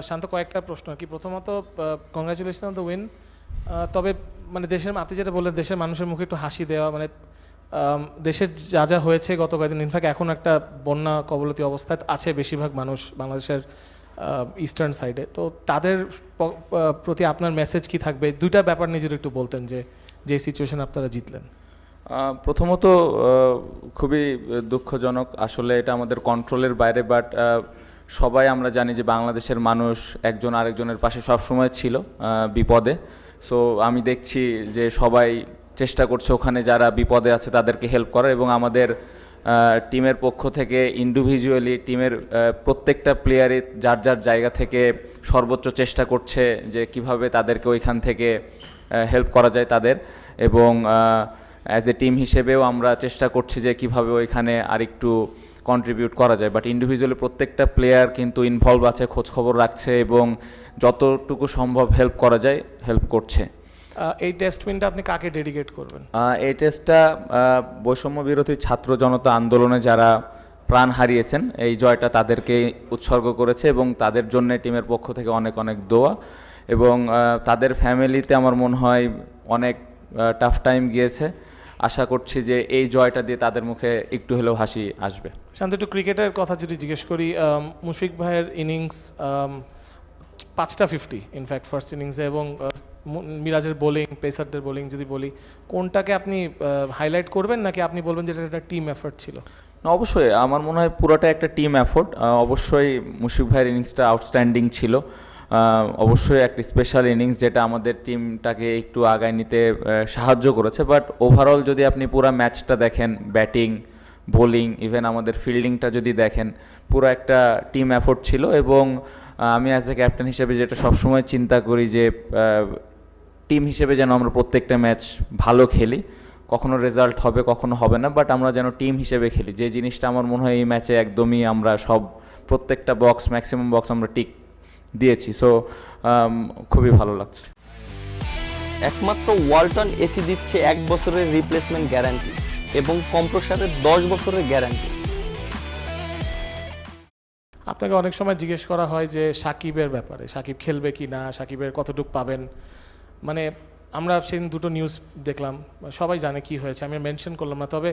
শান্ত, কয়েকটা প্রশ্ন আর কি। প্রথমত কংগ্রাচুলেশন অন দ্য উইন। তবে মানে দেশের, আপনি যেটা বললেন দেশের মানুষের মুখে একটু হাসি দেওয়া, মানে দেশের যা যা হয়েছে গত কয়েকদিন, ইনফ্যাক্ট এখন একটা বন্যা কবলতি অবস্থায় আছে বেশিরভাগ মানুষ বাংলাদেশের ইস্টার্ন সাইডে। তো তাদের প্রতি আপনার মেসেজ কি থাকবে? দুইটা ব্যাপার নিয়ে যদি একটু বলতেন, যে সিচুয়েশন আপনারা জিতলেন। প্রথমত খুবই দুঃখজনক, আসলে এটা আমাদের কন্ট্রোলের বাইরে, বাট সবাই আমরা জানি যে বাংলাদেশের মানুষ একজন আরেকজনের পাশে সবসময় ছিল বিপদে। সো আমি দেখছি যে সবাই চেষ্টা করছে ওখানে যারা বিপদে আছে তাদেরকে হেল্প করার, এবং আমাদের টিমের পক্ষ থেকে ইন্ডিভিজুয়ালি টিমের প্রত্যেকটা প্লেয়ারই যার যার জায়গা থেকে সর্বোচ্চ চেষ্টা করছে যে কিভাবে তাদেরকে ওইখান থেকে হেল্প করা যায় তাদের, এবং অ্যাজ এ টিম হিসেবেও আমরা চেষ্টা করছি যে কিভাবে ওইখানে আরেকটু কন্ট্রিবিউট করা যায়। বাট ইন্ডিভিজুয়ালি প্রত্যেকটা প্লেয়ার কিন্তু ইনভলভ আছে, খোঁজখবর রাখছে এবং যতটুকু সম্ভব হেল্প করা যায় হেল্প করছে। এই টেস্ট উইনটা আপনি কাকে ডেডিকেট করবেন? এই টেস্টটা বৈষম্য বিরোধী ছাত্র জনতা আন্দোলনে যারা প্রাণ হারিয়েছেন, এই জয়টা তাদেরকে উৎসর্গ করেছে, এবং তাদের জন্য টিমের পক্ষ থেকে অনেক অনেক দোয়া, এবং তাদের ফ্যামিলিতে আমার মনে হয় অনেক টাফ টাইম গিয়েছে। আশা করছি যে এই জয়টা দিয়ে তাদের মুখে একটু হলেও হাসি আসবে। শান্ত, একটু ক্রিকেটের কথা যদি জিজ্ঞেস করি, মুশফিক ভাইয়ের ইনিংস 5টা 50 ইনফ্যাক্ট ফার্স্ট ইনিংসে, এবং মিরাজের বোলিং, পেসারদের বোলিং যদি বলি, কোনটাকে আপনি হাইলাইট করবেন, নাকি আপনি বলবেন যে এটা একটা টিম এফোর্ট ছিল? না, অবশ্যই আমার মনে হয় পুরোটা একটা টিম এফোর্ট। অবশ্যই মুশফিক ভাইয়ের ইনিংসটা আউটস্ট্যান্ডিং ছিল, অবশ্যই একটা স্পেশাল ইনিংস যেটা আমাদের টিমটাকে একটু আগায় নিতে সাহায্য করেছে। বাট ওভারঅল যদি আপনি পুরো ম্যাচটা দেখেন, ব্যাটিং, বোলিং, ইভেন আমাদের ফিল্ডিংটা যদি দেখেন, পুরো একটা টিম এফোর্ট ছিল। এবং আমি অ্যাজ এ ক্যাপ্টেন হিসেবে যেটা সবসময় চিন্তা করি যে টিম হিসেবে যেন আমরা প্রত্যেকটা ম্যাচ ভালো খেলি, কখনো রেজাল্ট হবে কখনো হবে না, বাট আমরা যেন টিম হিসেবে খেলি। যে জিনিসটা আমার মনে হয় এই ম্যাচে একদমই আমরা প্রত্যেকটা বক্স, ম্যাক্সিমাম বক্স আমরা টিক দিয়েছি। সো খুবই ভালো লাগছে। একমাত্র ওয়ালটন এসি দিচ্ছে 1 বছরের রিপ্লেসমেন্ট গ্যারান্টি এবং কম্প্রেসারের 10 বছরের গ্যারান্টি। আপনাকে অনেক সময় জিজ্ঞেস করা হয় যে সাকিবের ব্যাপারে, সাকিব খেলবে কি না, সাকিবের কতটুকু পাবেন। মানে আমরা সেদিন দুটো নিউজ দেখলাম, সবাই জানে কি হয়েছে, আমি মেনশন করলাম না। তবে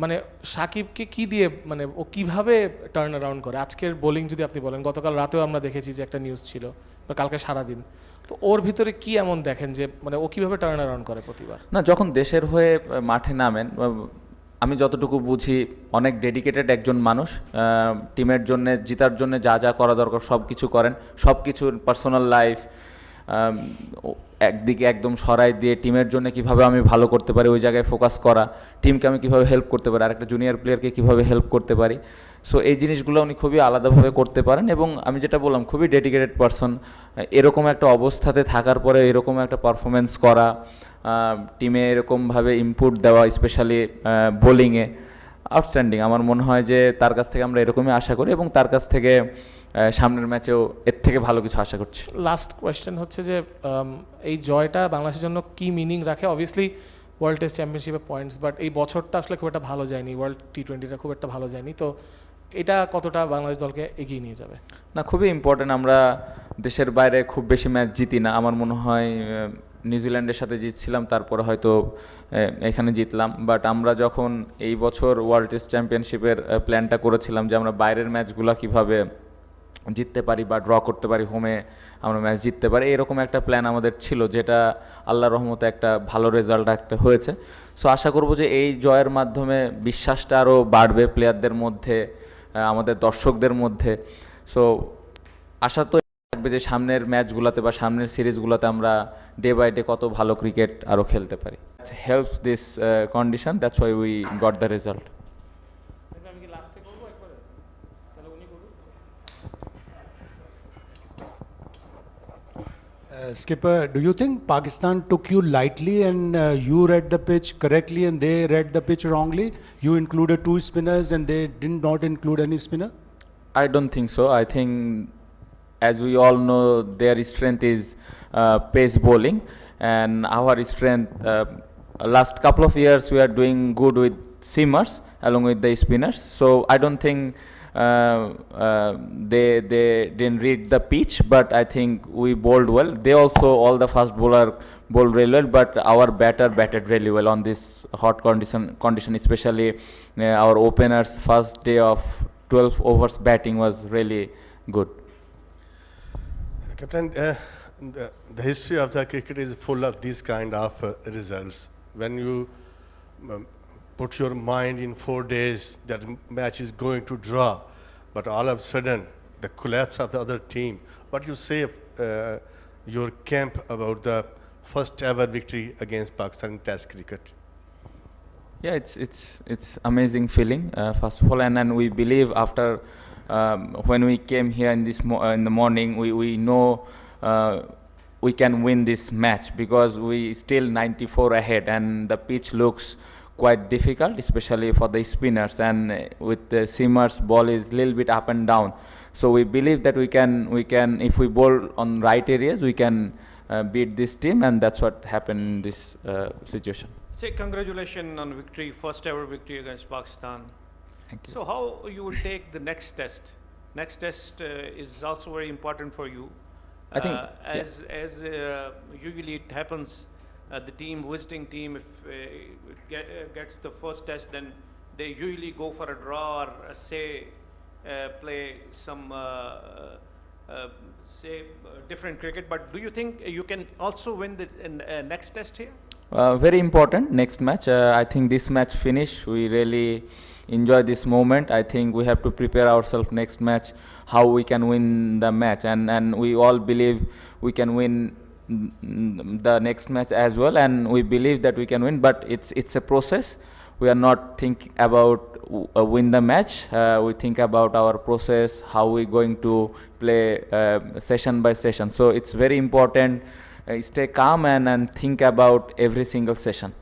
মানে সাকিবকে কি দিয়ে, মানে ও কিভাবে টার্ন অ্যারাউন্ড করে? আজকের বোলিং যদি আপনি বলেন, গতকাল রাতেও আমরা দেখেছি যে একটা নিউজ ছিল, বা কালকে সারাদিন, তো ওর ভিতরে কি এমন দেখেন যে মানে ও কিভাবে টার্ন অ্যারাউন্ড করে প্রতিবার? না, যখন দেশের হয়ে মাঠে নামেন, আমি যতটুকু বুঝি অনেক ডেডিকেটেড একজন মানুষ, টিমের জন্য, জেতার জন্য যা যা করা দরকার সব কিছু করেন, সব কিছু পার্সোনাল লাইফ একদিকে একদম সরাই দিয়ে টিমের জন্য কিভাবে আমি ভালো করতে পারি ওই জায়গায় ফোকাস করা, টিমকে আমি কিভাবে হেল্প করতে পারি, আরেকটা জুনিয়র প্লেয়ারকে কিভাবে হেল্প করতে পারি। সো এই জিনিসগুলো উনি খুবই আলাদাভাবে করতে পারেন, এবং আমি যেটা বললাম খুবই ডেডিকেটেড পারসন। এরকম একটা অবস্থাতে থাকার পরে এরকম একটা পারফরমেন্স করা, টিমে এরকমভাবে ইনপুট দেওয়া, স্পেশালি বোলিংয়ে, আউটস্ট্যান্ডিং। আমার মনে হয় যে তার কাছ থেকে আমরা এরকমই আশা করি, এবং তার কাছ থেকে সামনের ম্যাচেও এর থেকে ভালো কিছু আশা করছি। লাস্ট কোয়েশ্চেন হচ্ছে যে এই জয়টা বাংলাদেশের জন্য কি মিনিং রাখে? অবভিয়াসলি ওয়ার্ল্ড টেস্ট চ্যাম্পিয়নশিপে পয়েন্টস, বাট এই বছরটা আসলে খুব একটা ভালো যায়নি, ওয়ার্ল্ড টি20টা খুব একটা ভালো যায়নি। তো এটা কতটা বাংলাদেশ দলকে এগিয়ে নিয়ে যাবে? না, খুবই ইম্পর্টেন্ট। আমরা দেশের বাইরে খুব বেশি ম্যাচ জিতি না, আমার মনে হয় নিউজিল্যান্ডের সাথে জিতছিলাম, তারপরে হয়তো এখানে জিতলাম। বাট আমরা যখন এই বছর ওয়ার্ল্ড টেস্ট চ্যাম্পিয়নশিপের প্ল্যানটা করেছিলাম যে আমরা বাইরের ম্যাচগুলো কীভাবে জিততে পারি বা ড্র করতে পারি, হোমে আমরা ম্যাচ জিততে পারি, এরকম একটা প্ল্যান আমাদের ছিল, যেটা আল্লাহর রহমতে একটা ভালো রেজাল্ট একটা হয়েছে। সো আশা করব যে এই জয়ের মাধ্যমে বিশ্বাসটা আরও বাড়বে প্লেয়ারদের মধ্যে, আমাদের দর্শকদের মধ্যে। সো আশা তো থাকবে যে সামনের ম্যাচগুলোতে বা সামনের সিরিজগুলোতে আমরা ডে বাই ডে কত ভালো ক্রিকেট আরও খেলতে পারি। Helps this condition, that's why we got the result. Skipper, do you think Pakistan took you lightly and you read the pitch correctly and they read the pitch wrongly? You included 2 spinners and they did not include any spinner? I don't think so. I think, as we all know, their strength is pace bowling, and our strength, last couple of years we are doing good with seamers along with the spinners. So I don't think they didn't read the pitch, but I think we bowled well. They also, all the fast bowler bowled really well, but our batter batted really well on this hot condition, especially our openers first day of 12 overs batting was really good. Captain, the history of the cricket is full of these kind of results. When you put your mind in 4 days that match is going to draw, but all of a sudden the collapse of the other team. What you say your camp about the first ever victory against Pakistan in Test cricket? Yeah, it's amazing feeling, first of all, and we believe after when we came here in in the morning, we know we can win this match because we still 94 ahead, and the pitch looks quite difficult, especially for the spinners, and with the seamers, ball is a little bit up and down. So we believe that we can if we bowl on right areas, we can beat this team, and that's what happened in this situation. Say congratulations on victory, first ever victory against Pakistan. Thank you. So how you will take the next test? Next test is also very important for you. I think, as usually it happens, the visiting team, if gets the first test, then they usually go for a draw or play some different cricket. But do you think you can also win the next test here? Very important next match. I think this match finish, we really enjoy this moment. I think we have to prepare ourselves next match how we can win the match, and we all believe we can win the next match as well, and we believe that we can win, but it's a process. We are not think about win the match. We think about our process, how we going to play session by session. So it's very important. Stay calm and think about every single session.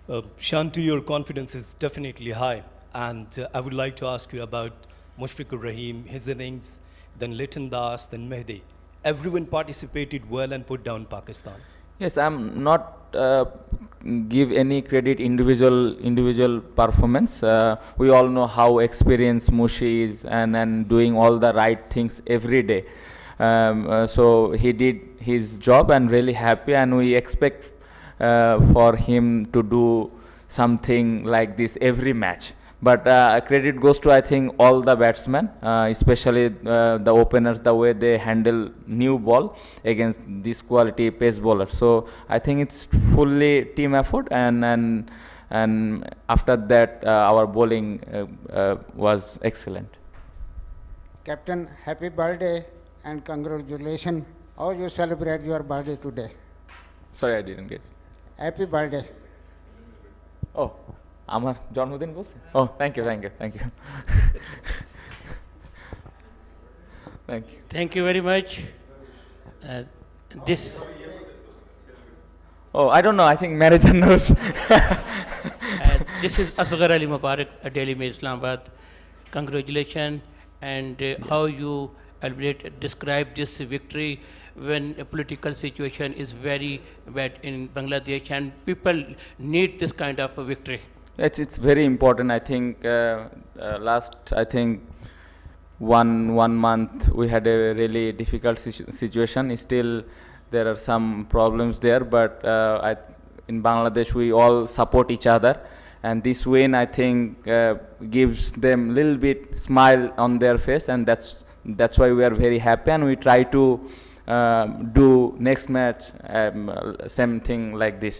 Shantu, your confidence is definitely high, and I would like to ask you about Mushfiqur Rahim, his innings, then Liton Das, then Mehdi. Everyone participated well and put down Pakistan. Yes, I'm not give any credit individual performance. We all know how experienced Mushi is and doing all the right things every day. So he did his job and really happy, and we expect for him to do something like this every match. But credit goes to, I think, all the batsmen, especially the openers, the way they handle new ball against this quality pace bowler. So I think it's fully team effort, and after that our bowling was excellent. Captain, happy birthday and congratulations. How you celebrate your birthday today? Sorry, I didn't get it. Happy birthday. Oh, আমার জন্মদিন বলছে? Oh, thank you. Thank you. Thank you very much. This. Oh, I don't know. I think manager knows. This is Asghar Ali Mubarak, Daily Mail, Islamabad. Congratulations, and how you describe this victory when a political situation is very bad in Bangladesh and people need this kind of a victory. It's very important. I think last one month we had a really difficult situation. Still there are some problems there, but in Bangladesh we all support each other, and this win I think gives them a little bit smile on their face, and that's why we are very happy, and we try to do next match same thing like this.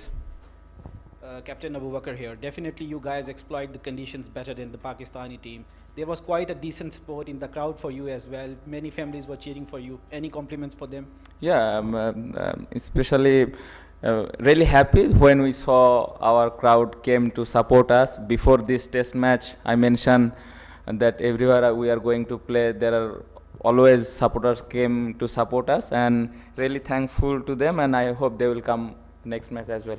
Captain Abu Bakr here. Definitely you guys exploit the conditions better than the Pakistani team. There was quite a decent support in the crowd for you as well. Many families were cheering for you. Any compliments for them? Yeah, especially really happy when we saw our crowd came to support us. Before this test match, I mentioned that everywhere we are going to play, there are always supporters came to support us, and really thankful to them, and I hope they will come next match as well.